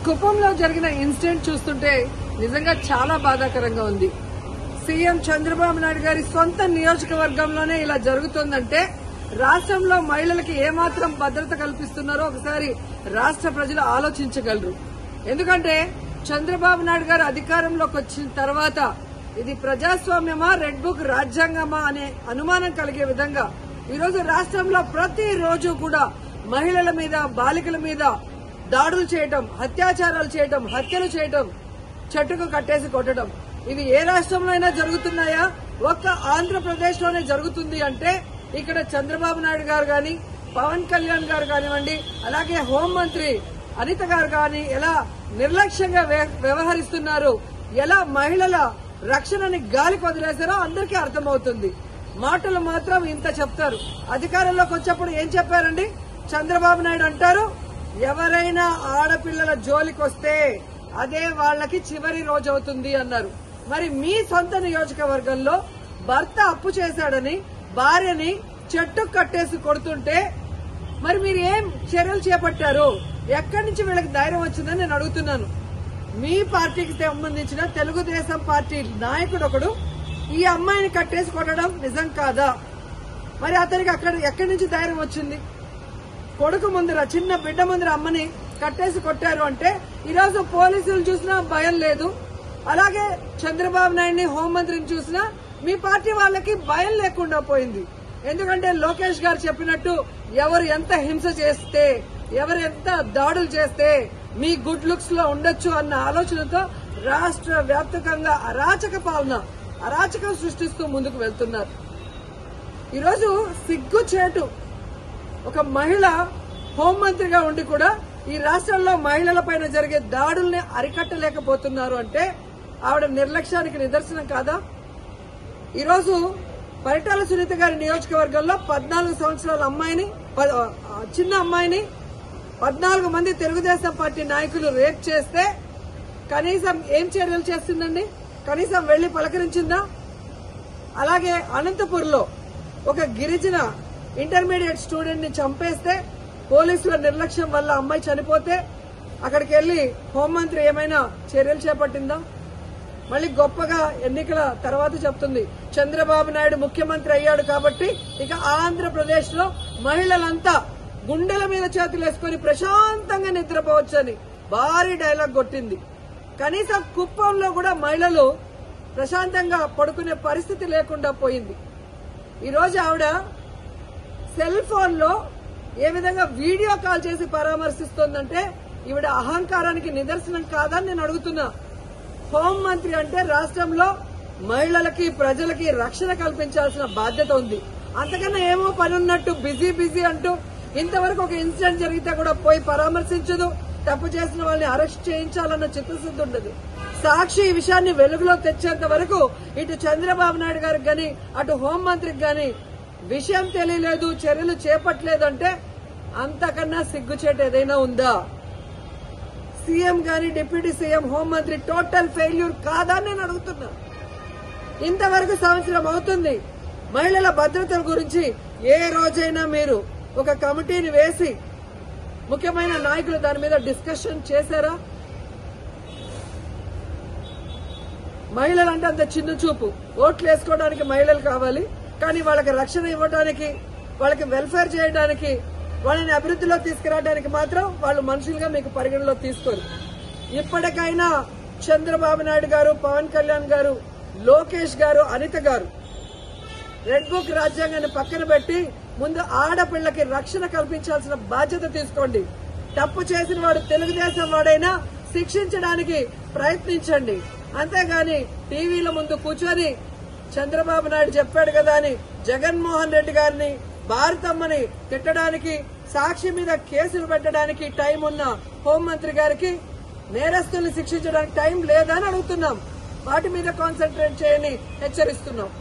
కుప్పంలో జరిగిన ఇన్సిడెంట్ చూస్తుంటే నిజంగా చాలా బాధాకరంగా ఉంది. సీఎం చంద్రబాబు నాయుడు గారి సొంత నియోజకవర్గంలోనే ఇలా జరుగుతోందంటే రాష్ట్రంలో మహిళలకి ఏమాత్రం భద్రత కల్పిస్తున్నారో ఒకసారి రాష్ట్ర ప్రజలు ఆలోచించగలరు. ఎందుకంటే చంద్రబాబు నాయుడు గారు అధికారంలోకి వచ్చిన తర్వాత ఇది ప్రజాస్వామ్యమా, రెడ్ బుక్ రాజ్యాంగమా అనే అనుమానం కలిగే విధంగా ఈరోజు రాష్ట్రంలో ప్రతిరోజు కూడా మహిళల మీద, బాలికల మీద దాడులు చేయటం, అత్యాచారాలు చేయటం, హత్యలు చేయటం, చెట్టుకు కట్టేసి కొట్టడం, ఇవి ఏ రాష్ట్రంలో అయినా జరుగుతున్నాయా? ఒక్క ఆంధ్రప్రదేశ్ లోనే జరుగుతుంది అంటే ఇక్కడ చంద్రబాబు నాయుడు గారు గాని, పవన్ కళ్యాణ్ గారు కానివ్వండి, అలాగే హోంమంత్రి అనిత గారు గాని ఎలా నిర్లక్ష్యంగా వ్యవహరిస్తున్నారు, ఎలా మహిళల రక్షణని గాలికి వదిలేశారో అందరికీ అర్థమవుతుంది. మాటలు మాత్రం ఇంత చెప్తారు. అధికారంలోకి వచ్చేప్పుడు ఏం చెప్పారండి? చంద్రబాబు నాయుడు అంటారు, ఎవరైనా ఆడపిల్లల జోలికి వస్తే అదే వాళ్ళకి చివరి రోజు అవుతుంది అన్నారు. మరి మీ సొంత నియోజకవర్గంలో భర్త అప్పు చేశాడని భార్యని చెట్టు కట్టేసి కొడుతుంటే మరి మీరు ఏం చర్యలు చేపట్టారు? ఎక్కడి నుంచి వీళ్ళకి ధైర్యం వచ్చిందని నేను అడుగుతున్నాను. మీ పార్టీకి సంబంధించిన తెలుగుదేశం పార్టీ నాయకుడు ఒకడు ఈ అమ్మాయిని కట్టేసి కొట్టడం నిజం కాదా? మరి అతనికి ఎక్కడి నుంచి ధైర్యం వచ్చింది? కొడుకు ముందర, చిన్న బిడ్డ ముందర అమ్మని కట్టేసి కొట్టారు అంటే ఈరోజు పోలీసులు చూసినా భయం లేదు. అలాగే చంద్రబాబు నాయుడిని, హోంమంత్రిని చూసినా మీ పార్టీ వాళ్ళకి భయం లేకుండా పోయింది. ఎందుకంటే లోకేష్ గారు చెప్పినట్టు ఎవరు ఎంత హింస చేస్తే, ఎవరు ఎంత దాడులు చేస్తే మీ గుడ్ లుక్స్ లో ఉండొచ్చు అన్న ఆలోచనతో రాష్ట్ర వ్యాప్తంగా అరాచక పాలన, అరాచకం సృష్టిస్తూ ముందుకు వెళ్తున్నారు. ఈరోజు సిగ్గుచేటు ఒక మహిళ హోంమంత్రిగా ఉండి కూడా ఈ రాష్ట్రంలో మహిళలపైన జరిగే దాడుల్ని అరికట్టలేకపోతున్నారు అంటే ఆవిడ నిర్లక్ష్యానికి నిదర్శనం కాదా? ఈరోజు పరిటాల సునీత గారి నియోజకవర్గంలో 14 సంవత్సరాల అమ్మాయిని, చిన్న అమ్మాయిని 14 మంది తెలుగుదేశం పార్టీ నాయకులు రేప్ చేస్తే కనీసం ఏం చర్యలు చేస్తుందండి? కనీసం వెళ్లి పలకరించిందా? అలాగే అనంతపూర్లో ఒక గిరిజన ఇంటర్మీడియట్ స్టూడెంట్ ని చంపేస్తే పోలీసుల నిర్లక్ష్యం వల్ల అమ్మాయి చనిపోతే అక్కడికి వెళ్లి హోంమంత్రి ఏమైనా చర్యలు చేపట్టిందా? మళ్ళీ గొప్పగా ఎన్నికల తర్వాత చెప్తుంది చంద్రబాబు నాయుడు ముఖ్యమంత్రి అయ్యాడు కాబట్టి ఇక ఆంధ్రప్రదేశ్ లో మహిళలంతా గుండెల మీద చేతులేసుకుని ప్రశాంతంగా నిద్రపోవచ్చని భారీ డైలాగ్ కొట్టింది. కనీసం కుప్పంలో కూడా మహిళలు ప్రశాంతంగా పడుకునే పరిస్థితి లేకుండా పోయింది. ఈరోజు ఆవిడ సెల్ ఫోన్ లో ఏ విధంగా వీడియో కాల్ చేసి పరామర్శిస్తోందంటే ఈవిడ అహంకారానికి నిదర్శనం కాదని నేను అడుగుతున్నా. హోంమంత్రి అంటే రాష్ట్రంలో మహిళలకి, ప్రజలకి రక్షణ కల్పించాల్సిన బాధ్యత ఉంది. అంతకన్నా ఏమో పని ఉన్నట్టు బిజీ అంటూ ఇంతవరకు ఒక ఇన్సిడెంట్ జరిగితే కూడా పోయి పరామర్శించదు. తప్పు చేసిన వాళ్ళని అరెస్ట్ చేయించాలన్న చిత్తశుద్ధి ఉండదు. సాక్షి ఈ విషయాన్ని వెలుగులో తెచ్చేంత వరకు ఇటు చంద్రబాబు నాయుడు గారికి గాని, అటు హోంమంత్రికి గాని విషయం తెలియలేదు, చర్యలు చేపట్టలేదంటే అంతకన్నా సిగ్గుచేటు ఏదైనా ఉందా? సీఎం గాని, డిప్యూటీ సీఎం, హోంమంత్రి టోటల్ ఫెయిల్యూర్ కాదా నేను అడుగుతున్నా. ఇంతవరకు సంవత్సరం అవుతుంది. మహిళల భద్రత గురించి ఏ రోజైనా మీరు ఒక కమిటీని వేసి ముఖ్యమైన నాయకులు దాని మీద డిస్కషన్ చేశారా? మహిళలంటే అంత చిన్న చూపు. ఓట్లు వేసుకోవడానికి మహిళలు కావాలి, కానీ వాళ్ళకి రక్షణ ఇవ్వడానికి, వాళ్ళకి వెల్ఫేర్ చేయడానికి, వాళ్ళని అభివృద్ధిలో తీసుకురావడానికి మాత్రం వాళ్ళు మనుషులుగా మీకు పరిగణలో తీసుకోరు. ఇప్పటికైనా చంద్రబాబు నాయుడు గారు, పవన్ కళ్యాణ్ గారు, లోకేష్ గారు, అనిత గారు రెడ్ బుక్ రాజ్యాంగాన్ని పక్కన పెట్టి ముందు ఆడపిల్లకి రక్షణ కల్పించాల్సిన బాధ్యత తీసుకోండి. తప్పు చేసిన వాడు తెలుగుదేశం వాడైనా శిక్షించడానికి ప్రయత్నించండి. అంతేగాని టీవీల ముందు కూర్చొని చంద్రబాబు నాయుడు చెప్పాడు కదా అని జగన్మోహన్ రెడ్డి గారిని, భారతమ్మని తిట్టడానికి, సాక్షి మీద కేసులు పెట్టడానికి టైం ఉన్న హోంమంత్రి గారికి నేరస్తుల్ని శిక్షించడానికి టైం లేదా అని అడుగుతున్నాం. వాటి మీద కాన్సన్ట్రేట్ చేయని హెచ్చరిస్తున్నాం.